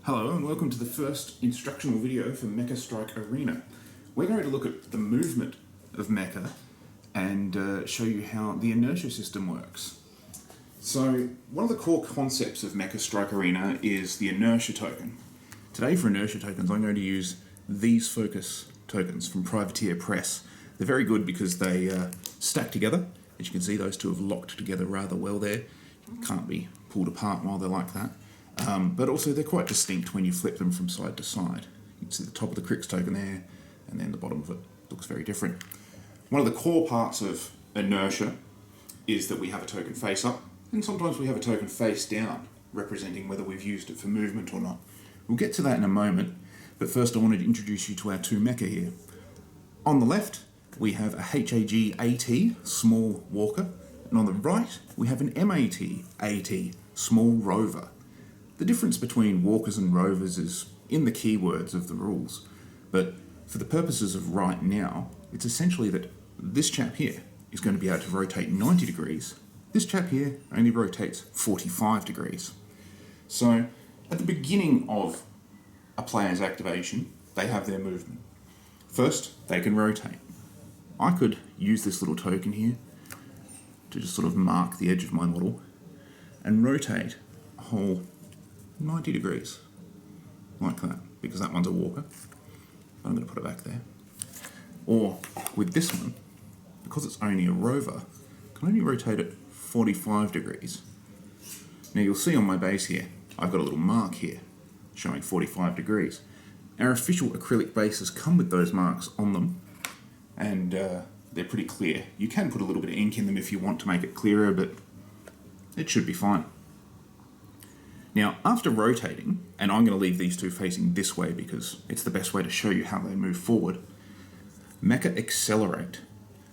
Hello and welcome to the first instructional video for Mecha Strike Arena. We're going to look at the movement of Mecha and show you how the inertia system works. So one of the core concepts of Mecha Strike Arena is the inertia token. Today for inertia tokens I'm going to use these focus tokens from Privateer Press. They're very good because they stack together. As you can see, those two have locked together rather well there. Can't be pulled apart while they're like that. But also they're quite distinct when you flip them from side to side. You can see the top of the Crix token there, and then the bottom of it looks very different. One of the core parts of inertia is that we have a token face up, and sometimes we have a token face down, representing whether we've used it for movement or not. We'll get to that in a moment, but first I wanted to introduce you to our two mecha here. On the left, we have a HAG-AT, small walker, and on the right, we have an MAT-AT, small rover. The difference between walkers and rovers is in the keywords of the rules, but for the purposes of right now, it's essentially that this chap here is going to be able to rotate 90 degrees. This chap here only rotates 45 degrees. So at the beginning of a player's activation, they have their movement. First, they can rotate. I could use this little token here to just sort of mark the edge of my model and rotate a whole 90 degrees, like that, because that one's a walker. I'm going to put it back there. Or with this one, because it's only a rover, I can only rotate it 45 degrees. Now you'll see on my base here, I've got a little mark here showing 45 degrees. Our official acrylic bases come with those marks on them, and they're pretty clear. You can put a little bit of ink in them if you want to make it clearer, but it should be fine. Now, after rotating, and I'm going to leave these two facing this way because it's the best way to show you how they move forward, Mecha accelerate.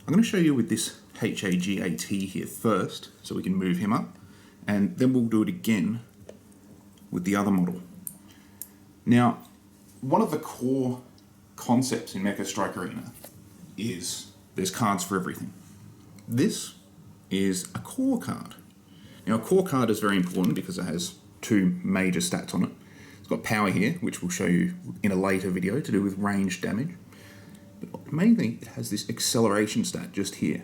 I'm going to show you with this HAG-AT here first, so we can move him up, and then we'll do it again with the other model. Now, one of the core concepts in Mecha Strike Arena is there's cards for everything. This is a core card. Now, a core card is very important because it has two major stats on it. It's got power here, which we'll show you in a later video to do with range damage. But mainly it has this acceleration stat just here.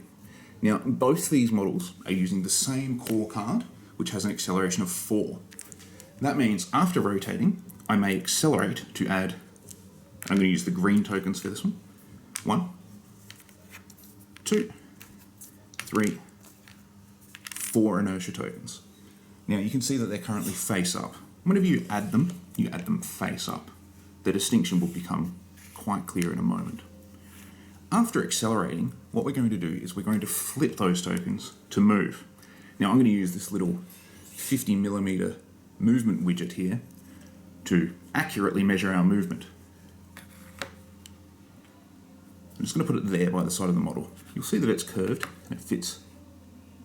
Now both these models are using the same core card, which has an acceleration of 4. That means after rotating, I may accelerate to add, I'm going to use the green tokens for this one. 1, 2, 3, 4 inertia tokens. Now you can see that they're currently face up. Whenever you add them face up. The distinction will become quite clear in a moment. After accelerating, what we're going to do is we're going to flip those tokens to move. Now I'm going to use this little 50mm movement widget here to accurately measure our movement. I'm just going to put it there by the side of the model. You'll see that it's curved and it fits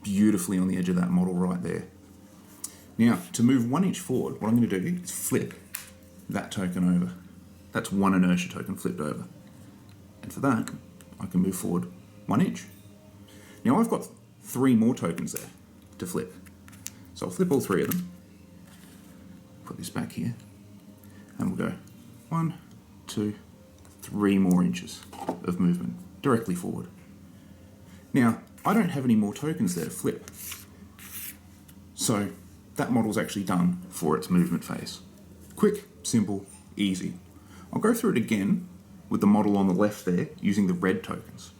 beautifully on the edge of that model right there. Now, to move 1 inch forward, what I'm going to do is flip that token over. That's one inertia token flipped over. And for that, I can move forward 1 inch. Now I've got 3 more tokens there to flip. So I'll flip all 3 of them. Put this back here. And we'll go 1, 2, 3 more inches of movement directly forward. Now, I don't have any more tokens there to flip. So that model's actually done for its movement phase. Quick, simple, easy. I'll go through it again with the model on the left there using the red tokens.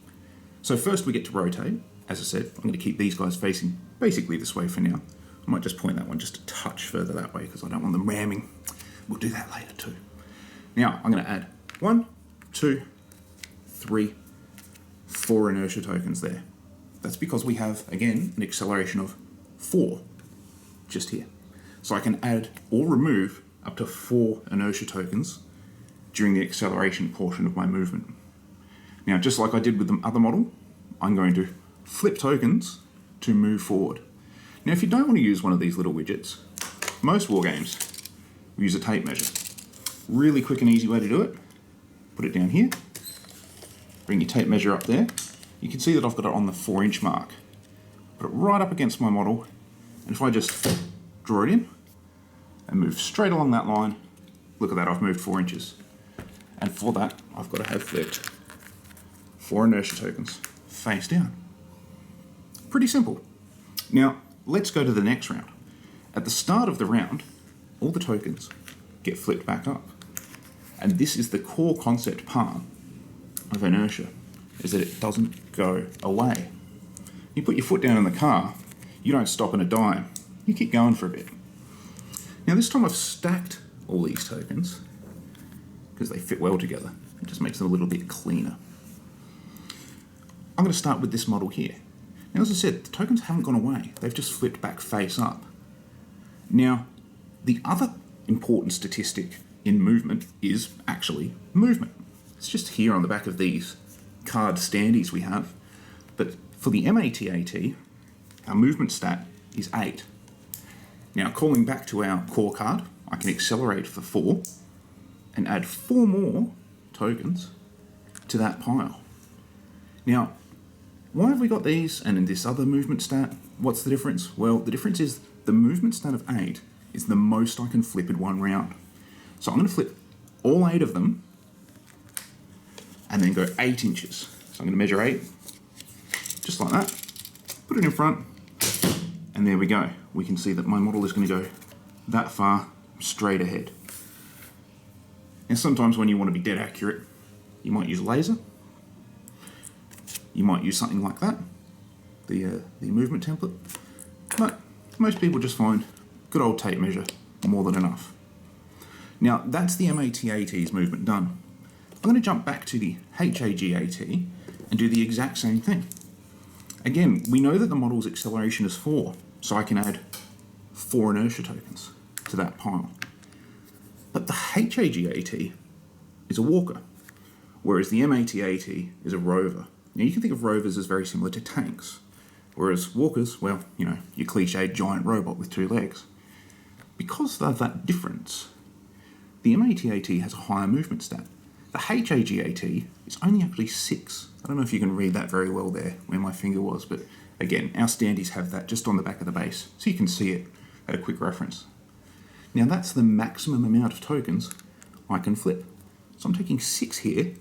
So first we get to rotate. As I said, I'm going to keep these guys facing basically this way for now. I might just point that one just a touch further that way because I don't want them ramming. We'll do that later too. Now I'm going to add 1, 2, 3, 4 inertia tokens there. That's because we have, again, an acceleration of 4. Just here. So I can add or remove up to 4 inertia tokens during the acceleration portion of my movement. Now, just like I did with the other model, I'm going to flip tokens to move forward. Now, if you don't want to use one of these little widgets, most war games use a tape measure. Really quick and easy way to do it. Put it down here. Bring your tape measure up there. You can see that I've got it on the 4 inch mark. Put it right up against my model. And if I just draw it in and move straight along that line, look at that, I've moved 4 inches. And for that, I've got to have flipped 4 inertia tokens face down. Pretty simple. Now, let's go to the next round. At the start of the round, all the tokens get flipped back up. And this is the core concept part of inertia, is that it doesn't go away. You put your foot down in the car, you don't stop on a dime. You keep going for a bit. Now this time I've stacked all these tokens because they fit well together. It just makes them a little bit cleaner. I'm going to start with this model here. Now as I said, the tokens haven't gone away. They've just flipped back face up. Now, the other important statistic in movement is actually movement. It's just here on the back of these card standees we have. But for the MATAT, our movement stat is 8. Now, calling back to our core card, I can accelerate for 4 and add 4 more tokens to that pile. Now, why have we got these and in this other movement stat? What's the difference? Well, the difference is the movement stat of 8 is the most I can flip in one round. So I'm going to flip all 8 of them and then go 8 inches. So I'm going to measure 8, just like that, put it in front, and there we go. We can see that my model is going to go that far straight ahead. And sometimes when you want to be dead accurate, you might use a laser. You might use something like that, the movement template. But most people just find good old tape measure more than enough. Now that's the MATAT's movement done. I'm going to jump back to the HAGAT and do the exact same thing. Again, we know that the model's acceleration is 4, so I can add 4 inertia tokens to that pile. But the HAGAT is a walker, whereas the MATAT is a rover. Now you can think of rovers as very similar to tanks, whereas walkers, well, you know, your cliched giant robot with 2 legs. Because of that difference, the MATAT has a higher movement stat. The HAGAT is only actually 6. I don't know if you can read that very well there, where my finger was, but again, our standees have that just on the back of the base, so you can see it at a quick reference. Now that's the maximum amount of tokens I can flip. So I'm taking 6 here,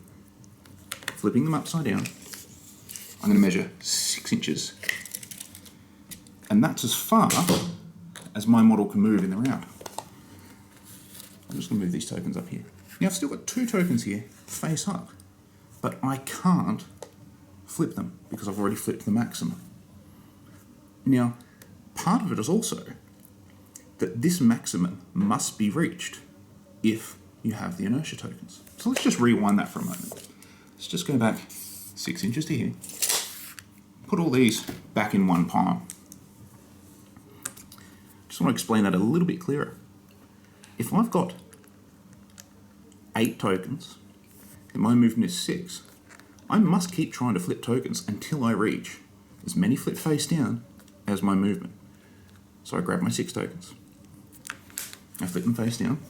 flipping them upside down. I'm going to measure 6 inches. And that's as far as my model can move in the round. I'm just going to move these tokens up here. Now I've still got 2 tokens here, face up, but I can't flip them because I've already flipped the maximum. Now, part of it is also that this maximum must be reached if you have the inertia tokens. So let's just rewind that for a moment. Let's just go back 6 inches to here, put all these back in one pile. Just want to explain that a little bit clearer. If I've got 8 tokens and my movement is 6, I must keep trying to flip tokens until I reach as many flip face down as my movement. So I grab my 6 tokens, I flip them face down,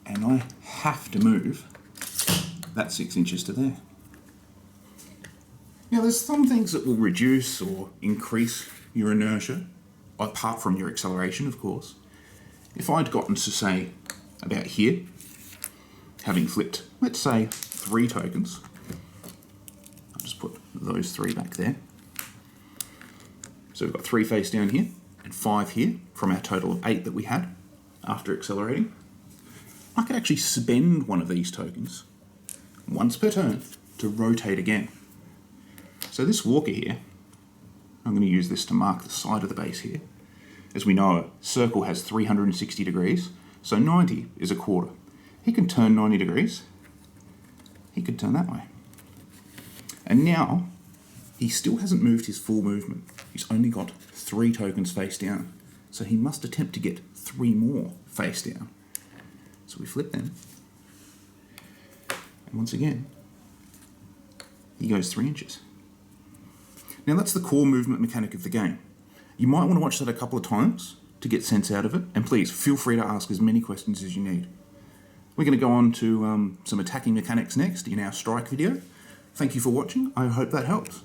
and I have to move that 6 inches to there. Now there's some things that will reduce or increase your inertia, apart from your acceleration, of course. If I'd gotten to, say, about here, having flipped, let's say, 3 tokens, I'll just put those 3 back there. So we've got 3 face down here, and 5 here, from our total of 8 that we had after accelerating. I could actually spend one of these tokens, once per turn, to rotate again. So this walker here, I'm going to use this to mark the side of the base here. As we know, a circle has 360 degrees, so 90 is a quarter. He can turn 90 degrees. He could turn that way. And now, he still hasn't moved his full movement. He's only got 3 tokens face down. So he must attempt to get 3 more face down. So we flip them. And once again, he goes 3 inches. Now that's the core movement mechanic of the game. You might want to watch that a couple of times to get sense out of it, and please feel free to ask as many questions as you need. We're going to go on to some attacking mechanics next in our strike video. Thank you for watching. I hope that helps.